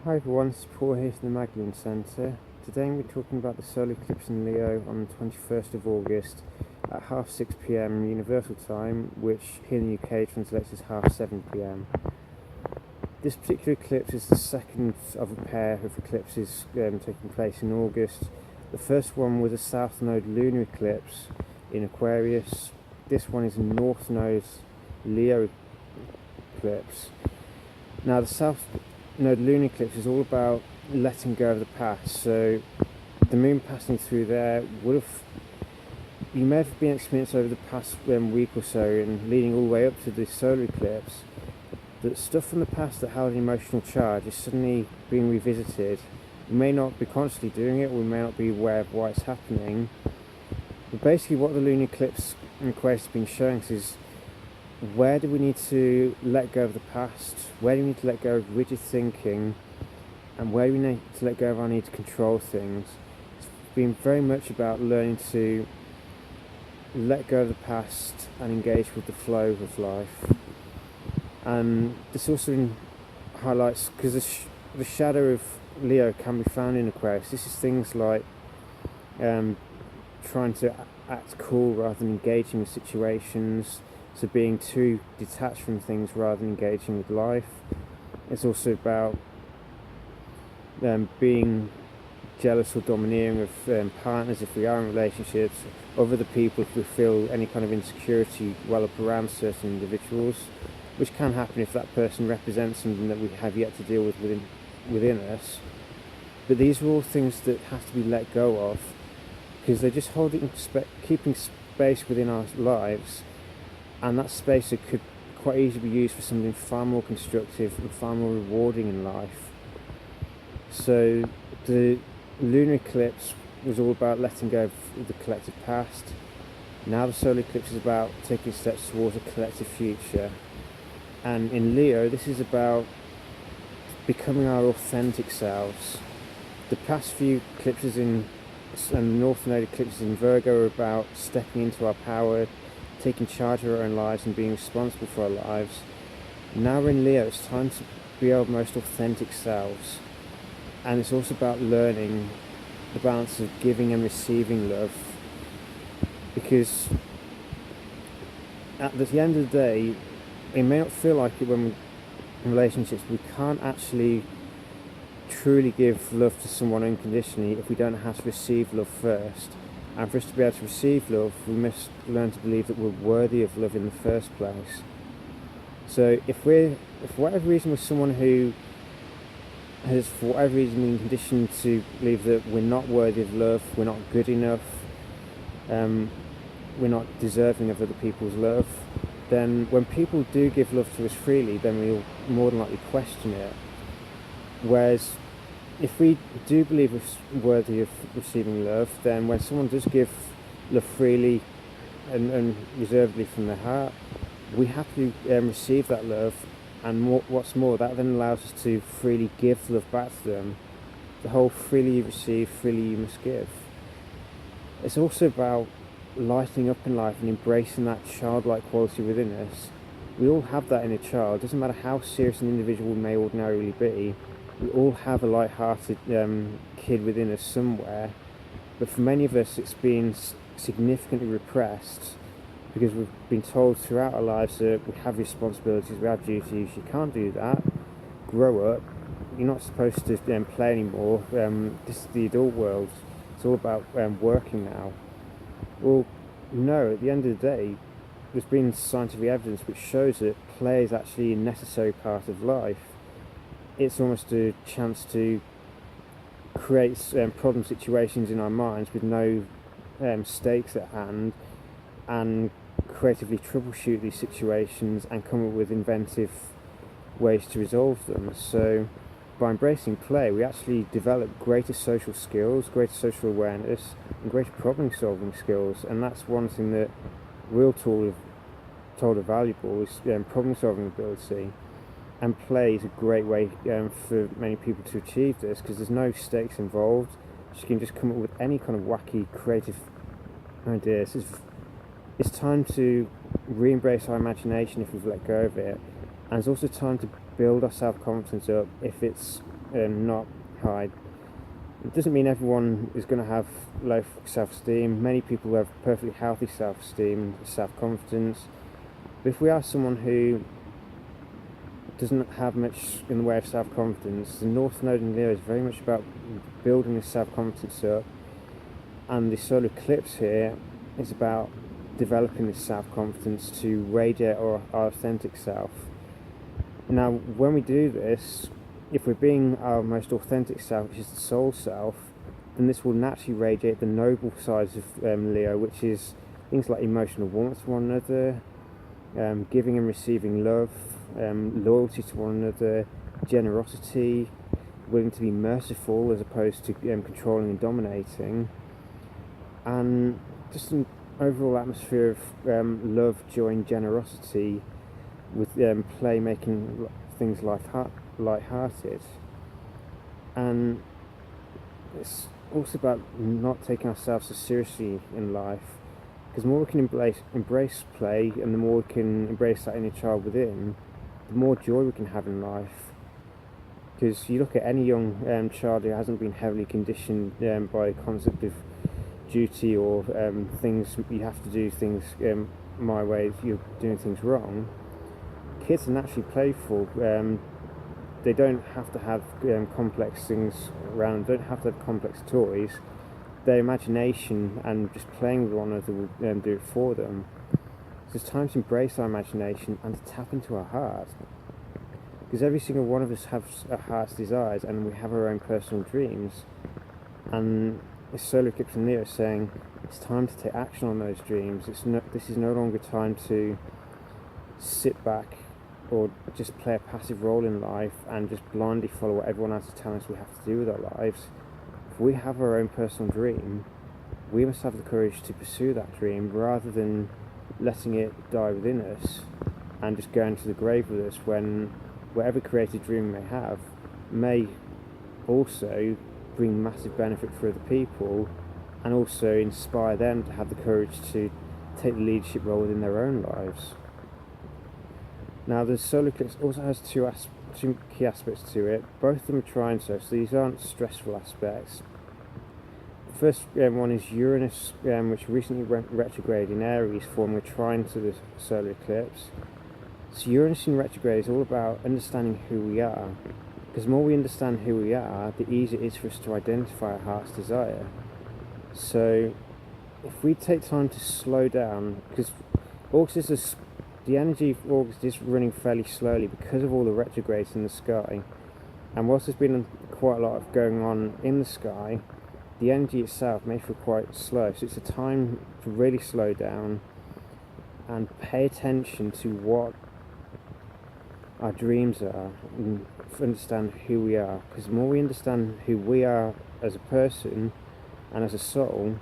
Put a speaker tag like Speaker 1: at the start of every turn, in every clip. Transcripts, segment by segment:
Speaker 1: Hi everyone, it's Paul here from the Magdalene Centre. Today we're talking about the solar eclipse in Leo on the 21st of August at half 6 p.m. Universal Time, which here in the UK translates as half 7 p.m. This particular eclipse is the second of a pair of eclipses taking place in August. The first one was a South Node lunar eclipse in Aquarius. This one is a North Node Leo eclipse. Now the South Node lunar eclipse is all about letting go of the past. So the moon passing through there you may have been experienced over the past week or so, and leading all the way up to the solar eclipse, that stuff from the past that held an emotional charge is suddenly being revisited. We may not be consciously doing it, we may not be aware of why it's happening, but basically what the lunar eclipse in Aquarius has been showing us is, where do we need to let go of the past? Where do we need to let go of rigid thinking? And where do we need to let go of our need to control things? It's been very much about learning to let go of the past and engage with the flow of life. And this also highlights, because the shadow of Leo can be found in Aquarius. This is things like trying to act cool rather than engaging with situations. So being too detached from things rather than engaging with life. It's also about being jealous or domineering of partners if we are in relationships, of other people if we feel any kind of insecurity well up around certain individuals, which can happen if that person represents something that we have yet to deal with within us. But these are all things that have to be let go of, because they're just keeping space within our lives. And that space that could quite easily be used for something far more constructive and far more rewarding in life. So the lunar eclipse was all about letting go of the collective past. Now the solar eclipse is about taking steps towards a collective future. And in Leo, this is about becoming our authentic selves. The past few eclipses and North Node eclipses in Virgo are about stepping into our power, taking charge of our own lives and being responsible for our lives. Now we're in Leo, it's time to be our most authentic selves. And it's also about learning the balance of giving and receiving love. Because at the end of the day, it may not feel like it when we're in relationships, we can't actually truly give love to someone unconditionally if we don't know how to receive love first. And for us to be able to receive love, we must learn to believe that we're worthy of love in the first place. So if for whatever reason we're someone who has for whatever reason been conditioned to believe that we're not worthy of love, we're not good enough, we're not deserving of other people's love, then when people do give love to us freely, then we'll more than likely question it. Whereas if we do believe we're worthy of receiving love, then when someone does give love freely and reservedly from their heart, we happily receive that love, and what's more, that then allows us to freely give love back to them. The whole freely you receive, freely you must give. It's also about lightening up in life and embracing that childlike quality within us. We all have that in a child. It doesn't matter how serious an individual may ordinarily be, we all have a light-hearted kid within us somewhere, but for many of us it's been significantly repressed because we've been told throughout our lives that we have responsibilities, we have duties, you can't do that, grow up, you're not supposed to play anymore, this is the adult world, it's all about working now. Well, no, at the end of the day, there's been scientific evidence which shows that play is actually a necessary part of life. It's almost a chance to create problem situations in our minds with no stakes at hand, and creatively troubleshoot these situations and come up with inventive ways to resolve them. So by embracing play, we actually develop greater social skills, greater social awareness, and greater problem solving skills. And that's one thing that we're told are valuable, is problem solving ability. And play is a great way for many people to achieve this, because there's no stakes involved. You can just come up with any kind of wacky, creative ideas. It's time to re-embrace our imagination if we've let go of it, and it's also time to build our self-confidence up if it's not hide. It doesn't mean everyone is going to have low self-esteem. Many people have perfectly healthy self-esteem, self-confidence. But if we are someone who doesn't have much in the way of self-confidence, the North Node in Leo is very much about building this self-confidence up, and the solar eclipse here is about developing this self-confidence to radiate our authentic self. Now, when we do this, if we're being our most authentic self, which is the soul self, then this will naturally radiate the noble sides of Leo, which is things like emotional warmth to one another, giving and receiving love, loyalty to one another, generosity, willing to be merciful as opposed to controlling and dominating, and just an overall atmosphere of love, joy and generosity, with play making things light-hearted. And it's also about not taking ourselves so seriously in life, because the more we can embrace play, and the more we can embrace that inner child within, the more joy we can have in life. Because you look at any young child who hasn't been heavily conditioned by the concept of duty or things, you have to do things my way if you're doing things wrong. Kids are naturally playful. They don't have to have complex things around, don't have to have complex toys. Their imagination and just playing with one another will do it for them. So it's time to embrace our imagination and to tap into our heart. Because every single one of us has a heart's desires, and we have our own personal dreams. And this solar eclipse in Leo is saying it's time to take action on those dreams. This is no longer time to sit back or just play a passive role in life and just blindly follow what everyone else is telling us we have to do with our lives. If we have our own personal dream, we must have the courage to pursue that dream rather than letting it die within us and just going to the grave with us, when whatever creative dream we may have may also bring massive benefit for other people and also inspire them to have the courage to take the leadership role within their own lives. Now, the solar eclipse also has two key aspects to it. Both of them are trine, so these aren't stressful aspects. The first one is Uranus, which recently went retrograde in Aries, forming a trine to the solar eclipse. So Uranus in retrograde is all about understanding who we are, because the more we understand who we are, the easier it is for us to identify our heart's desire. So if we take time to slow down, because the energy of August is running fairly slowly because of all the retrogrades in the sky, and whilst there's been quite a lot of going on in the sky, the energy itself may feel quite slow. So it's a time to really slow down and pay attention to what our dreams are and understand who we are. Because the more we understand who we are as a person and as a soul,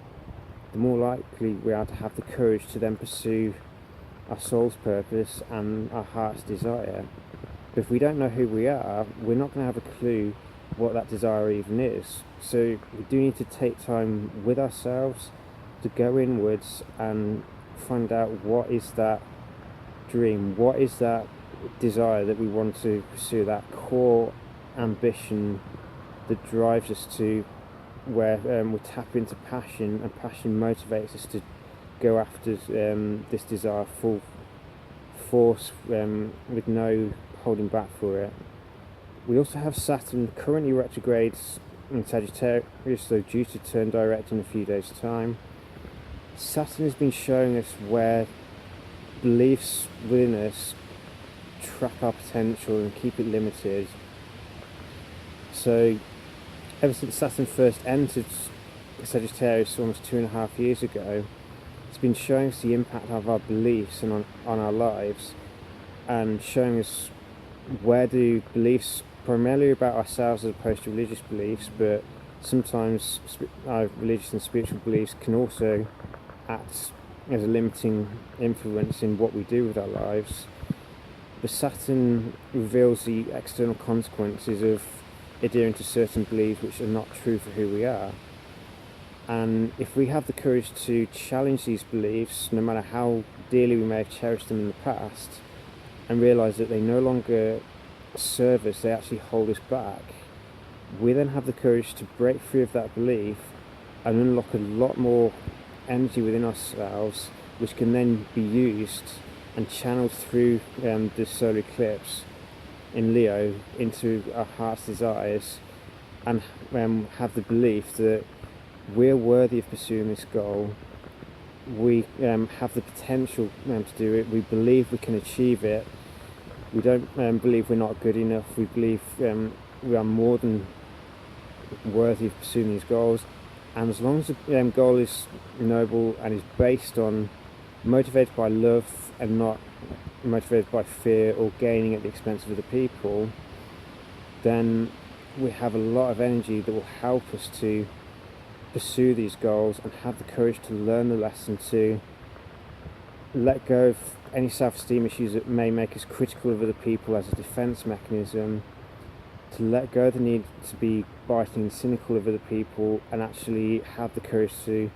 Speaker 1: the more likely we are to have the courage to then pursue our soul's purpose and our heart's desire. But if we don't know who we are, we're not going to have a clue what that desire even is. So we do need to take time with ourselves to go inwards and find out what is that dream, what is that desire that we want to pursue, that core ambition that drives us to where we tap into passion, and passion motivates us to go after this desire full force, with no holding back for it. We also have Saturn currently retrogrades in Sagittarius, so due to turn direct in a few days' time. Saturn has been showing us where beliefs within us trap our potential and keep it limited. So ever since Saturn first entered Sagittarius almost 2.5 years ago, it's been showing us the impact of our beliefs and on our lives, and showing us where do beliefs, primarily about ourselves as opposed to religious beliefs, but sometimes our religious and spiritual beliefs can also act as a limiting influence in what we do with our lives. But Saturn reveals the external consequences of adhering to certain beliefs which are not true for who we are. And if we have the courage to challenge these beliefs, no matter how dearly we may have cherished them in the past, and realise that they no longer serve us, they actually hold us back, we then have the courage to break free of that belief and unlock a lot more energy within ourselves, which can then be used and channeled through the solar eclipse in Leo into our heart's desires, and have the belief that we're worthy of pursuing this goal. We have the potential to do it. We believe we can achieve it. We don't believe we're not good enough. We believe we are more than worthy of pursuing these goals. And as long as the goal is noble and is based on, motivated by love and not motivated by fear or gaining at the expense of other people, then we have a lot of energy that will help us to pursue these goals and have the courage to learn the lesson, to let go of any self-esteem issues that may make us critical of other people as a defense mechanism, to let go of the need to be biting and cynical of other people, and actually have the courage to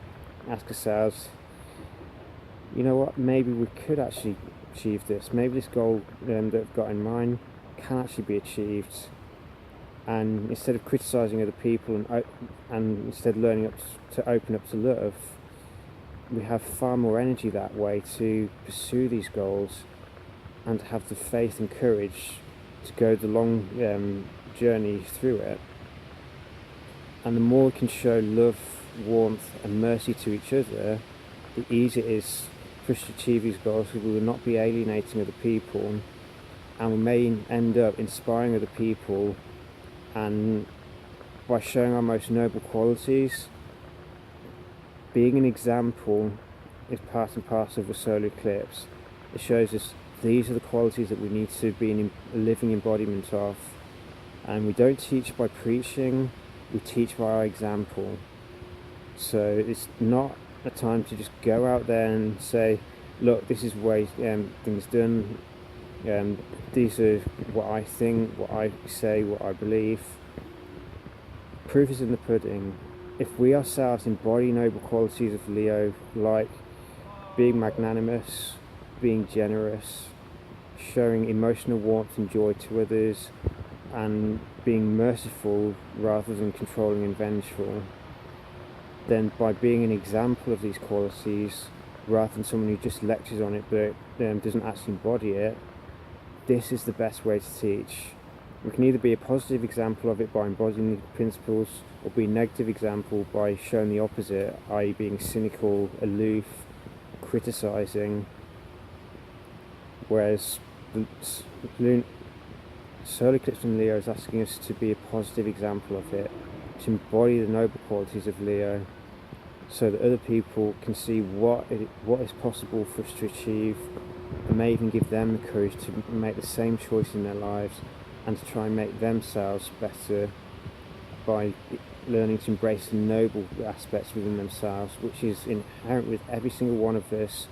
Speaker 1: ask ourselves, you know what, maybe we could actually achieve this. Maybe this goal that I've got in mind can actually be achieved. And instead of criticising other people and instead learning to open up to love, we have far more energy that way to pursue these goals and to have the faith and courage to go the long journey through it. And the more we can show love, warmth and mercy to each other, the easier it is for us to achieve these goals, because we will not be alienating other people, and we may end up inspiring other people. And by showing our most noble qualities, being an example is part and parcel of the solar eclipse. It shows us these are the qualities that we need to be a living embodiment of. And we don't teach by preaching, we teach by our example. So it's not a time to just go out there and say, look, this is the way things done. These are what I think, what I say, what I believe. Proof is in the pudding. If we ourselves embody noble qualities of Leo, like being magnanimous, being generous, showing emotional warmth and joy to others, and being merciful rather than controlling and vengeful, then by being an example of these qualities, rather than someone who just lectures on it but doesn't actually embody it, this is the best way to teach. We can either be a positive example of it by embodying the principles, or be a negative example by showing the opposite, i.e. being cynical, aloof, criticising. Whereas the solar eclipse in Leo is asking us to be a positive example of it, to embody the noble qualities of Leo, so that other people can see what is possible for us to achieve, and may even give them the courage to make the same choice in their lives and to try and make themselves better by learning to embrace the noble aspects within themselves, which is inherent with every single one of us,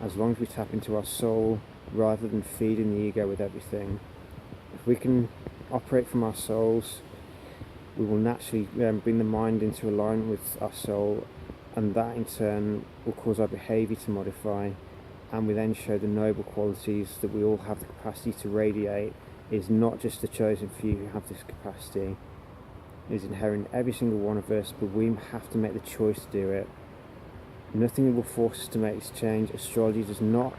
Speaker 1: as long as we tap into our soul rather than feeding the ego with everything. If we can operate from our souls, we will naturally bring the mind into alignment with our soul, and that in turn will cause our behaviour to modify, and we then show the noble qualities that we all have the capacity to radiate. Is not just the chosen few who have this capacity. It is inherent in every single one of us, but we have to make the choice to do it. Nothing will force us to make this change. Astrology does not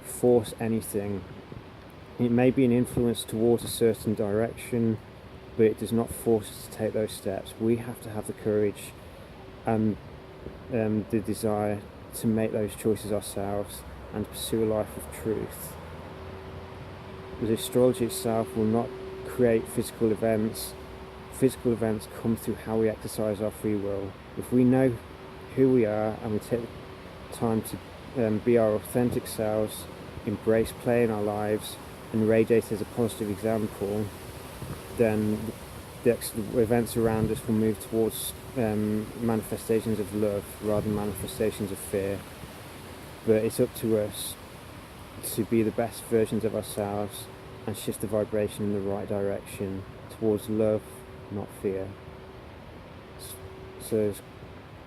Speaker 1: force anything. It may be an influence towards a certain direction, but it does not force us to take those steps. We have to have the courage and the desire to make those choices ourselves and pursue a life of truth. The astrology itself will not create physical events. Physical events come through how we exercise our free will. If we know who we are and we take the time to be our authentic selves, embrace play in our lives and radiate as a positive example, then the events around us will move towards manifestations of love rather than manifestations of fear. But it's up to us to be the best versions of ourselves and shift the vibration in the right direction towards love, not fear. So there's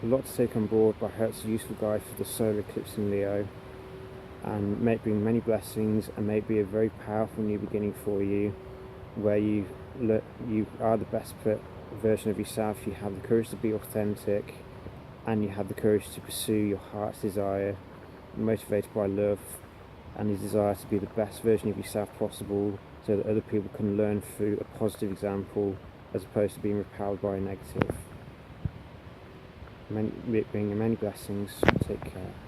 Speaker 1: a lot to take on board, but I hope it's a useful guide for the solar eclipse in Leo, and may it bring many blessings, and may it be a very powerful new beginning for you, where you are the best version of yourself, you have the courage to be authentic, and you have the courage to pursue your heart's desire, motivated by love and the desire to be the best version of yourself possible, so that other people can learn through a positive example as opposed to being repelled by a negative. Bringing many blessings. Take care.